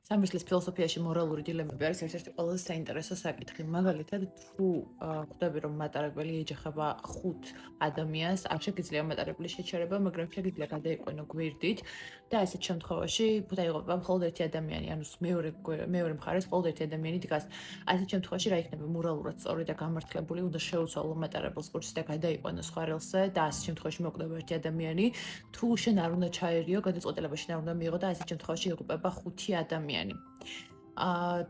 სამართლის ფილოსოფიაში მორალური დილემები არის ერთ-ერთი ყველაზე საინტერესო საკითხი. მაგალითად, თუ ხვდები, რომ მატარებელი ეჯახება 5 ადამიანს, არ შეგიძლია მატარებლის შეჩერება, მაგრამ შეგიძლია გადაიყვანო გვერდით და ასეთ შემთხვევაში დაიღუპება მხოლოდ ერთი ადამიანი, ანუ მეორე მხარეს მხოლოდ ერთი ადამიანი დგას. ასეთ შემთხვევაში რა იქნება მორალურად სწორი და გამართლებული, უნდა შეუცვალო მატარებელს კურსი და გადაიყვანოს სხვა რელსზე და ასეთ შემთხვევაში მოკვდება ერთი ადამიანი. თუ შენ არ უნდა ჩაერიო, გადაწყვეტილება შენ არ უნდა მიიღო და ასეთ შემთხვევაში იღუპება 5 ადამიანი.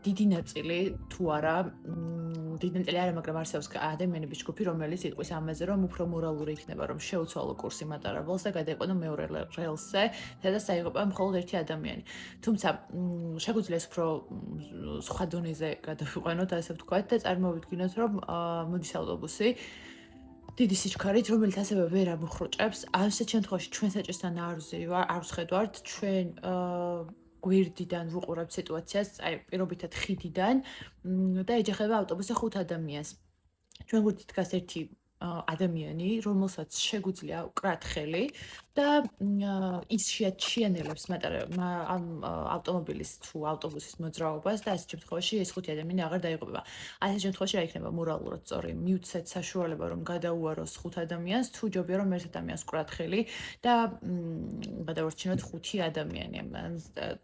დიდი ნაწილი თუ არა, დიდი ნაწილი არა, მაგრამ არსებობს ადამიანების ჯგუფი, რომელიც იტყვის ამაზე, რომ უფრო მორალური იქნება, რომ შეუცვალო კურსი მატარებელს და გადაიყვანო მეორე რელსზე, სადაც დაიღუპება მხოლოდ ერთი ადამიანი. თუმცა, შეგვიძლია ეს უფრო სხვა დონეზე გადავიყვანოთ, ასე ვთქვათ, და წარმოვიდგინოთ, რომ მოდის ავტობუსი დიდი სიჩქარით, რომელიც ასევე ვერ ამოხროჭებს. ასეთ შემთხვევაში ჩვენ საჭესთან არ ვხედავთ, ჩვენ გვერდიდან ვუყურებთ სიტუაციას, აი პირობითად ხიდიდან და ეჯახება ავტობუსზე 5 ადამიანს. ჩვენ გვერდით დგას ერთი ადამიანი, რომელსაც შეგვიძლია ვკრათ ხელი და ის შეაჩიანელებს ამ ავტომობილის თუ ავტობუსის მოძრაობას და ასეთ შემთხვევაში ეს 5 ადამიანი აღარ დაიღუპება. ასეთ შემთხვევაში რა იქნება მორალურად სწორი? მივცეთ საშუალება, რომ გადაუაროს 5 ადამიანს, თუ ჯობია რომ ერთ ადამიანს ვკრათ ხელი და გადავარჩინოთ 5 ადამიანი.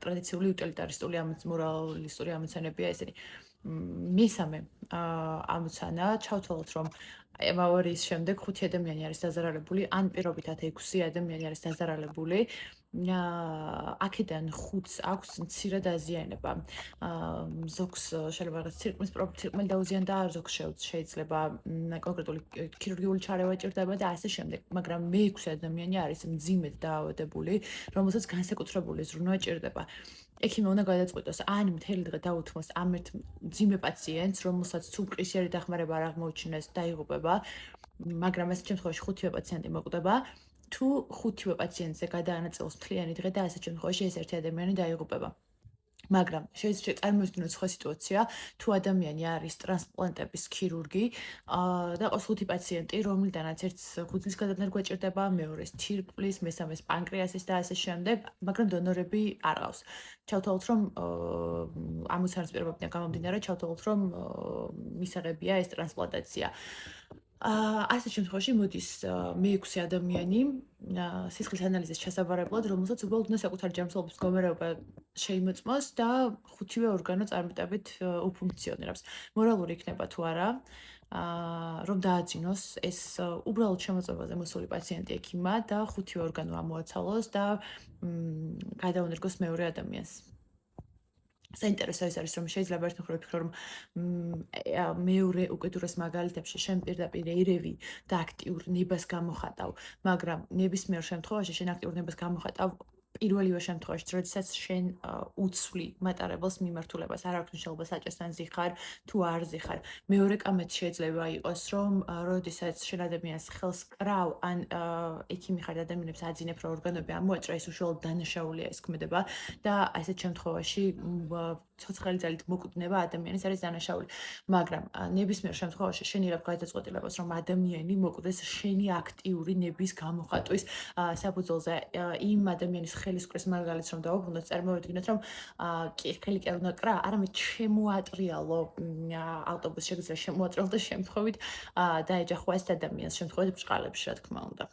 ტრადიციული უტილიტარისტული მორალისტური ამოცანებია ესენი. მესამე ამოცანა ჩავთვალოთ, რომ ამ ავარიის შემდეგ 5 ადამიანი არის დაზარალებული, ან პირობითად 6 ადამიანი არის დაზარალებული. აქედან 5-ს აქვს მცირე დაზიანება. ზოგს შეიძლება რაღაც ცირკმელი დაუზიანდა, ზოგს შეიძლება კონკრეტული ქირურგიული ჩარევა ჭირდება და ასე შემდეგ. მაგრამ მე-6 ადამიანი არის მძიმედ დაავადებული, რომელსაც განსაკუთრებული ზრუნვა ჭირდება. ექიმი უნდა გადაწყვიტოს, ან მთელი დღე დაუთმოს ამ ერთ მძიმე პაციენტს, რომელსაც თუ მყისიერი დახმარება არ აღმოუჩინეს, დაიღუპება, მაგრამ ასეთ შემთხვევაში 5-ვე პაციენტი მოკვდება, თუ 5-ვე პაციენტზე გადაანაწილოს მთლიანი დღე და ასეთ შემთხვევაში ეს ერთი ადამიანი დაიღუპება. მაგრამ შეიძლება წარმოვიდგინოთ სხვა სიტუაცია, თუ ადამიანი არის ტრანსპლანტების ქირურგი და ყავს 5 პაციენტი, რომლიდანაც ერთს ღვიძლის გადადნერგვა ჭირდება, მეორეს თირკმლის, მესამეს პანკრეასის და ასე შემდეგ, მაგრამ დონორები არ ყავს. ჩავთვალოთ, რომ ამოცანის პირობებიდან გამომდინარე, ჩავთვალოთ, რომ მისაღებია ეს ტრანსპლანტაცია. ასეთ შემთხვევაში მოდის მე-6 ადამიანი სისხლის ანალიზის ჩასაბარებლად, რომელსაც უბრალოდ უნდა საკუთარი ჯანმრთელობის მდგომარეობა შეიმოწმოს და 5-ვე ორგანო წარმატებით უფუნქციონირებს. მორალური იქნება თუ არა, რომ დააძინოს ეს უბრალოდ შემოწმებაზე მოსული პაციენტი ექიმმა და 5-ვე ორგანო ამოაცალოს და გადაუნერგოს მეორე ადამიანს. საინტერესო ის არის, რომ შეიძლება ერთ მხრივ ვფიქრო, რომ მეორე უკიდურეს მაგალითებში შენ პირდაპირ ერევი და აქტიურ ნებას გამოხატავ, მაგრამ ნებისმიერ შემთხვევაში შენ აქტიურ ნებას გამოხატავ პირველივე შემთხვევაში, როდესაც შენ უცვლი მატარებელს მიმართულებას, არ აქვს მნიშვნელობა საჭესთან ზიხარ თუ არ ზიხარ. მეორე კამეთ შეიძლება იყოს, რომ როდესაც შენ ადამიანს ხელს კრავ, ან ექიმი ხარ ადამიანებს აძინებ, რომ ორგანოები ამოაჭრა, ეს უშუალოდ დანაშაულია ეს ქმედება და ასეთ შემთხვევაში ცოცხალი ძალით მოკვდნება ადამიანის არის დანაშაული. მაგრამ ნებისმიერ შემთხვევაში შენ იღებ გადაწყვეტილებას, რომ ადამიანი მოკვდეს შენი აქტიური ნების გამოხატვის საფუძველზე. იმ ადამიანის ხელის კრის მაგალითს რომ დავუბრუნდეთ, წარმოვიდგინოთ, რომ ხელი კი არ უნდა კრა, არამედ შემოატრიალო ავტობუსს, შეგიძლია შემოატრიალო და შემთხვევით დაეჯახვა ეს ადამიანს, შემთხვევით ბრჭყალებში, რა თქმა უნდა.